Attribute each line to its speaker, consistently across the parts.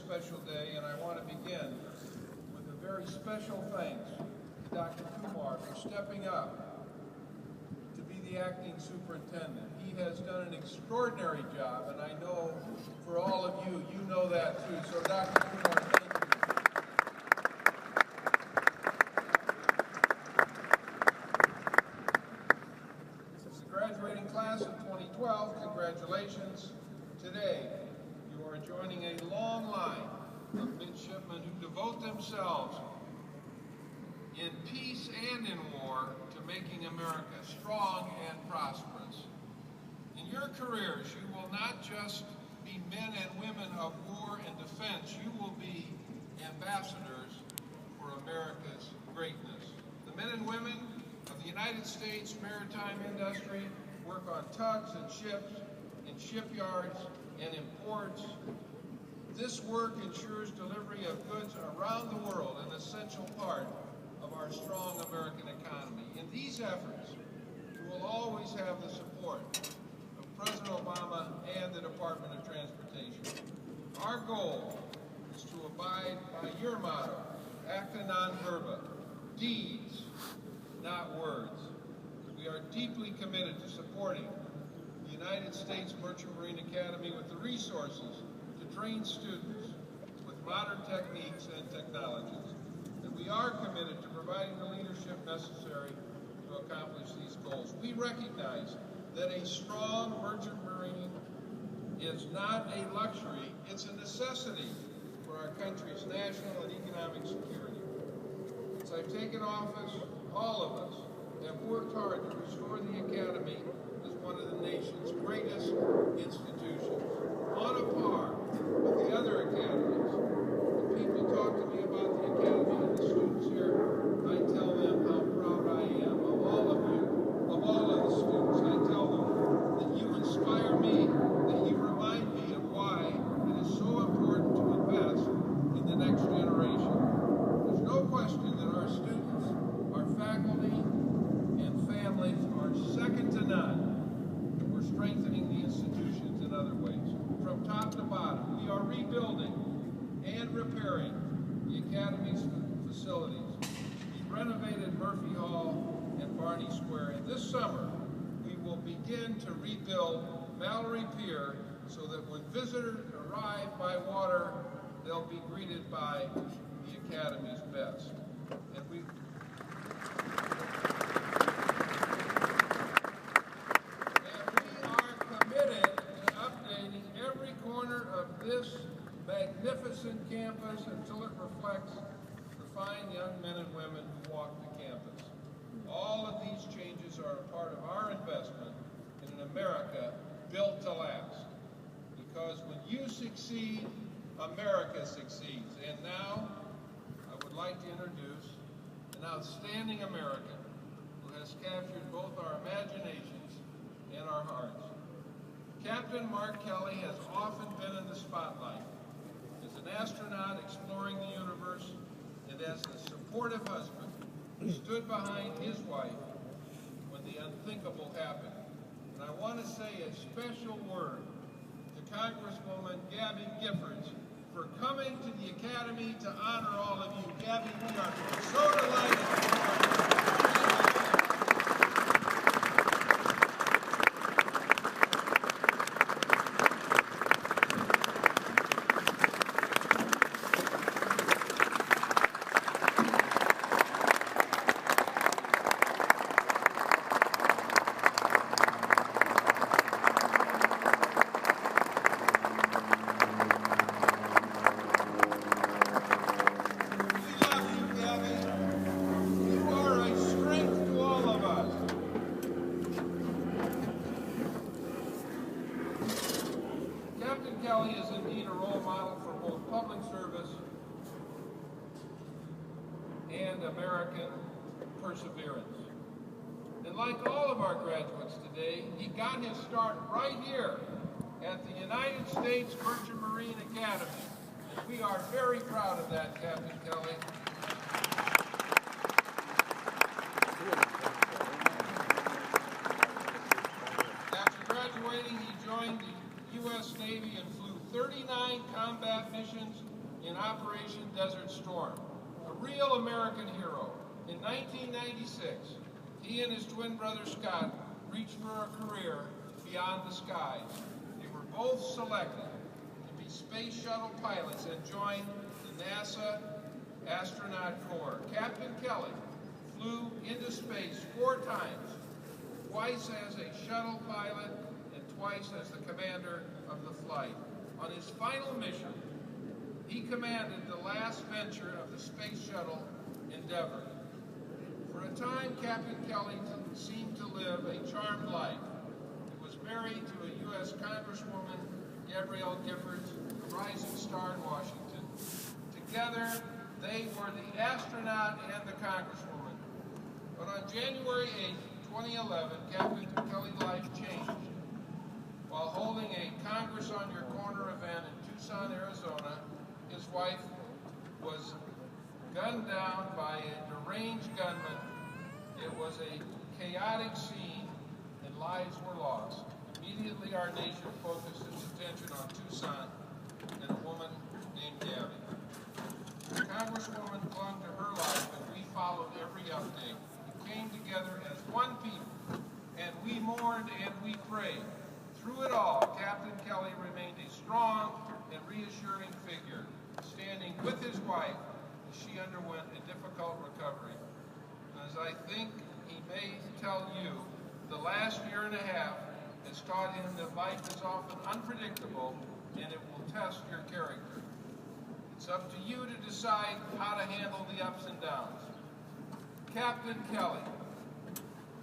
Speaker 1: special day, and I want to begin with a very special thanks to Dr. Kumar for stepping up to be the acting superintendent. He has done an extraordinary job, and I know for all of you, you know that too. So Dr. Kumar, thank you. As the graduating class of 2012, congratulations. Today, you are joining a long line of midshipmen who devote themselves in peace and in war to making America strong and prosperous. In your careers, you will not just be men and women of war and defense, you will be ambassadors for America's greatness. The men and women of the United States maritime industry work on tugs and ships, in shipyards and in ports. This work ensures delivery of goods around the world, an essential part of our strong American economy. In these efforts, you will always have the support of President Obama and the Department of Transportation. Our goal is to abide by your motto, acta non verba, deeds, not words. We are deeply committed to supporting the United States Merchant Marine Academy with the resources to train students with modern techniques and technologies. And we are committed to providing the leadership necessary to accomplish these goals. We recognize that a strong merchant marine is not a luxury, it's a necessity for our country's national and economic security. Since I've taken office, all of us have worked hard to restore the Academy as one of the nation's greatest institutions, on a par with the other academies. When people talk to me about the Academy and the students here, I tell them how proud I am of all of you, of all of the students. I tell them that you inspire me, that you remind me of why it is so important to invest in the next generation. There's no question that our students, our faculty, and families are second to none. We're strengthening the institutions in other ways. From top to bottom, we are rebuilding and repairing the Academy's facilities. We renovated Murphy Hall and Barney Square, and this summer we will begin to rebuild Mallory Pier so that when visitors arrive by water, they'll be greeted by the Academy's best. And we are committed to updating every corner of this magnificent campus until it reflects the fine young men and women who walk the campus. All of these changes are a part of our investment in an America built to last. Because when you succeed, America succeeds. And now, I would like to introduce an outstanding American who has captured both our imaginations and our hearts. Captain Mark Kelly has often been in the spotlight as an astronaut exploring the universe and as a supportive husband who stood behind his wife when the unthinkable happened. And I want to say a special word to Congresswoman Gabby Giffords for coming to the Academy to honor all of you. Gabby, we are so delighted. Kelly is indeed a role model for both public service and American perseverance. And like all of our graduates today, he got his start right here at the United States Merchant Marine Academy. And we are very proud of that, Captain Kelly. After graduating, he joined the U.S. Navy and flew 39 combat missions in Operation Desert Storm, a real American hero. In 1996, he and his twin brother Scott reached for a career beyond the skies. They were both selected to be space shuttle pilots and joined the NASA Astronaut Corps. Captain Kelly flew into space 4 times, twice as a shuttle pilot and twice as the commander of the flight. On his final mission, he commanded the last venture of the space shuttle Endeavour. For a time, Captain Kelly seemed to live a charmed life. He was married to a U.S. Congresswoman, Gabrielle Giffords, a rising star in Washington. Together, they were the astronaut and the Congresswoman. But on January 8, 2011, Captain Kelly's life changed. While holding a Congress on Your Corner event in Tucson, Arizona, his wife was gunned down by a deranged gunman. It was a chaotic scene and lives were lost. Immediately our nation focused its attention on Tucson and a woman named Gabby. The Congresswoman clung to her life and we followed every update. We came together as one people and we mourned and we prayed. Through it all, Captain Kelly remained a strong and reassuring figure, standing with his wife as she underwent a difficult recovery. As I think he may tell you, the last year and a half has taught him that life is often unpredictable and it will test your character. It's up to you to decide how to handle the ups and downs. Captain Kelly,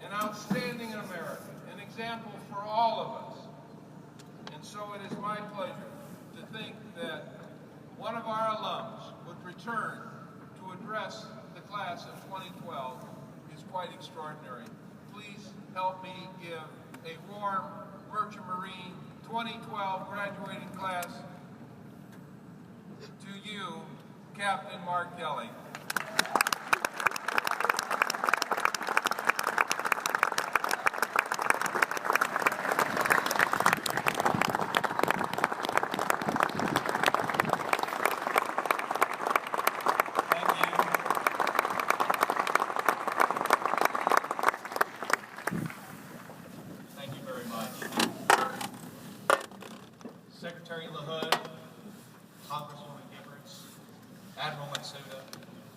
Speaker 1: an outstanding American, an example for all of us. And so it is my pleasure to think that one of our alums would return to address the class of 2012 is quite extraordinary. Please help me give a warm Merchant Marine 2012 graduating class to you, Captain Mark Kelly.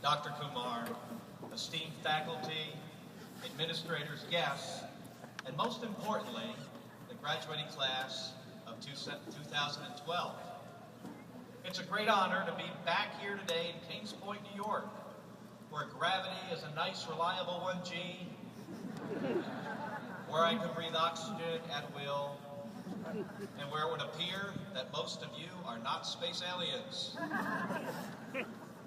Speaker 2: Dr. Kumar, esteemed faculty, administrators, guests, and most importantly, the graduating class of 2012. It's a great honor to be back here today in Kings Point, New York, where gravity is a nice, reliable 1G, where I can breathe oxygen at will, and where it would appear that most of you are not space aliens.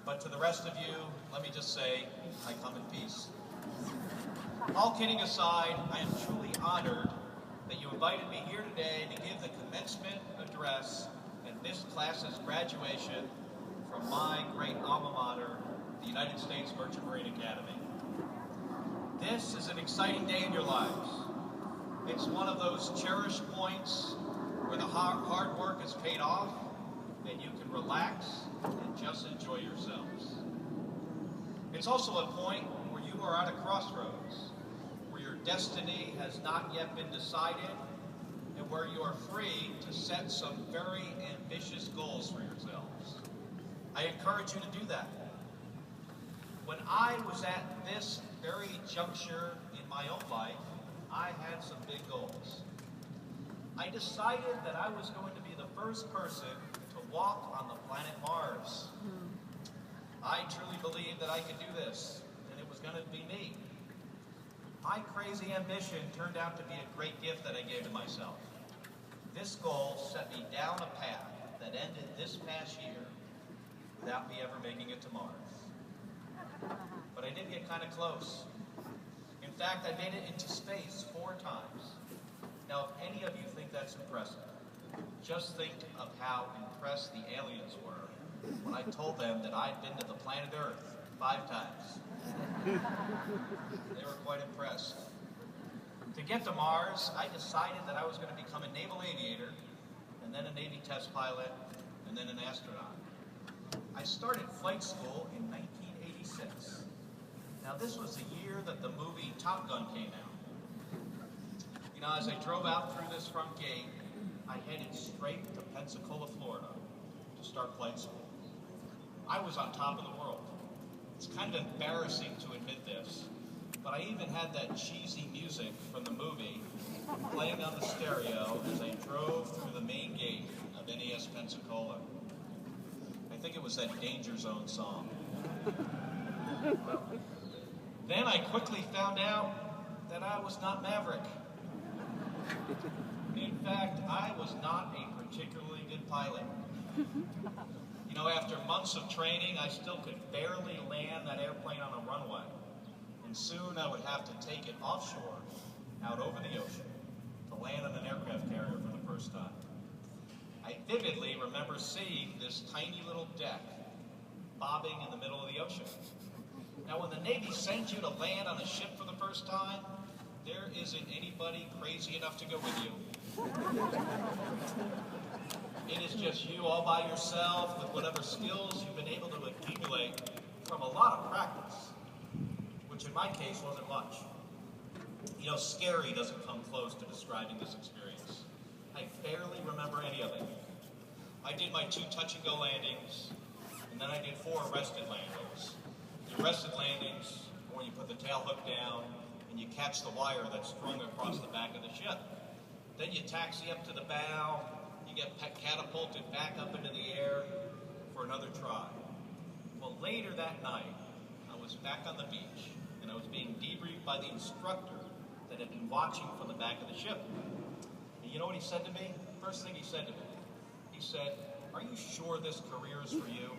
Speaker 2: But to the rest of you, let me just say, I come in peace. All kidding aside, I am truly honored that you invited me here today to give the commencement address and this class's graduation from my great alma mater, the United States Merchant Marine Academy. This is an exciting day in your lives. It's one of those cherished points where the hard work is paid off and you can relax and just enjoy yourselves. It's also a point where you are at a crossroads, where your destiny has not yet been decided, and where you are free to set some very ambitious goals for yourselves. I encourage you to do that. When I was at this very juncture in my own life, I had some big goals. I decided that I was going to be the first person to walk on the planet Mars. I truly believed that I could do this, and it was going to be me. My crazy ambition turned out to be a great gift that I gave to myself. This goal set me down a path that ended this past year without me ever making it to Mars. But I did get kind of close. In fact, I made it into space 4 times. Now, if any of you think that's impressive, just think of how impressed the aliens were when I told them that I'd been to the planet Earth 5 times. They were quite impressed. To get to Mars, I decided that I was going to become a naval aviator, and then a Navy test pilot, and then an astronaut. I started flight school in 1986. Now this was the year that the movie Top Gun came out. You know, as I drove out through this front gate, I headed straight to Pensacola, Florida to start flight school. I was on top of the world. It's kind of embarrassing to admit this, but I even had that cheesy music from the movie playing on the stereo as I drove through the main gate of NES Pensacola. I think it was that Danger Zone song. Then I quickly found out that I was not Maverick. In fact, I was not a particularly good pilot. You know, after months of training, I still could barely land that airplane on a runway. And soon I would have to take it offshore, out over the ocean, to land on an aircraft carrier for the first time. I vividly remember seeing this tiny little deck bobbing in the middle of the ocean. Now, when the Navy sends you to land on a ship for the first time, there isn't anybody crazy enough to go with you. It is just you all by yourself with whatever skills you've been able to accumulate from a lot of practice, which in my case wasn't much. You know, scary doesn't come close to describing this experience. I barely remember any of it. I did my 2 touch-and-go landings, and then I did 4 arrested landings. The arrested landings, where you put the tail hook down and you catch the wire that's strung across the back of the ship. Then you taxi up to the bow, you get catapulted back up into the air for another try. Well, later that night, I was back on the beach, and I was being debriefed by the instructor that had been watching from the back of the ship. And you know what he said to me? First thing he said to me, he said, "Are you sure this career is for you?"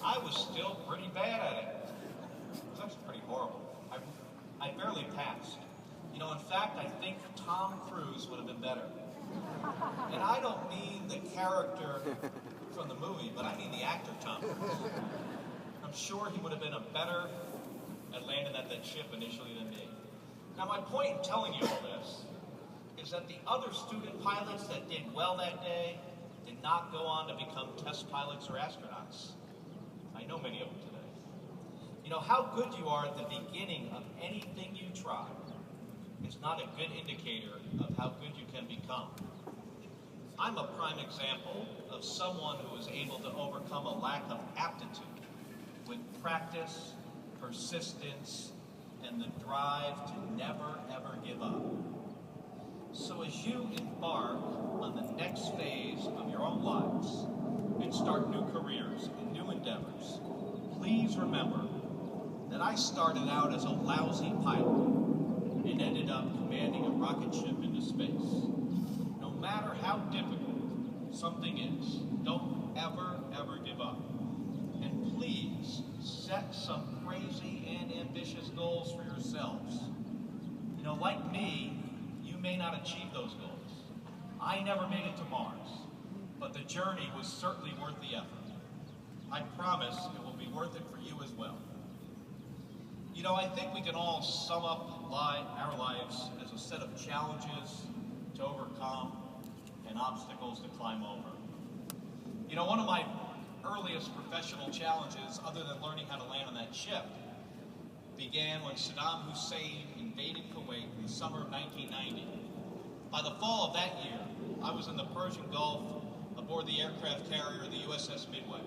Speaker 2: I was still pretty bad at it. It was actually pretty horrible. I barely passed. You know, in fact, I think Tom Cruise would have been better. And I don't mean the character from the movie, but I mean the actor Tom Cruise. I'm sure he would have been better at landing at that ship initially than me. Now, my point in telling you all this is that the other student pilots that did well that day did not go on to become test pilots or astronauts. I know many of them today. You know, how good you are at the beginning of anything you try is not a good indicator of how good you can become. I'm a prime example of someone who was able to overcome a lack of aptitude with practice, persistence, and the drive to never, ever give up. So as you embark on the next phase of your own lives and start new careers and new endeavors, please remember that I started out as a lousy pilot and ended up commanding a rocket ship into space. No matter how difficult something is, don't ever, ever give up. And please set some crazy and ambitious goals for yourselves. You know, like me, you may not achieve those goals. I never made it to Mars, but the journey was certainly worth the effort. I promise it will be worth it for you as well. You know, I think we can all sum up our lives as a set of challenges to overcome and obstacles to climb over. You know, one of my earliest professional challenges, other than learning how to land on that ship, began when Saddam Hussein invaded Kuwait in the summer of 1990. By the fall of that year, I was in the Persian Gulf aboard the aircraft carrier, the USS Midway.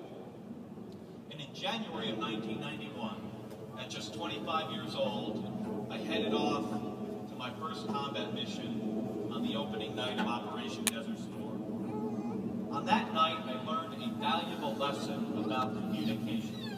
Speaker 2: And in January of 1991, at just 25 years old, I headed off to my first combat mission on the opening night of Operation Desert Storm. On that night, I learned a valuable lesson about communication.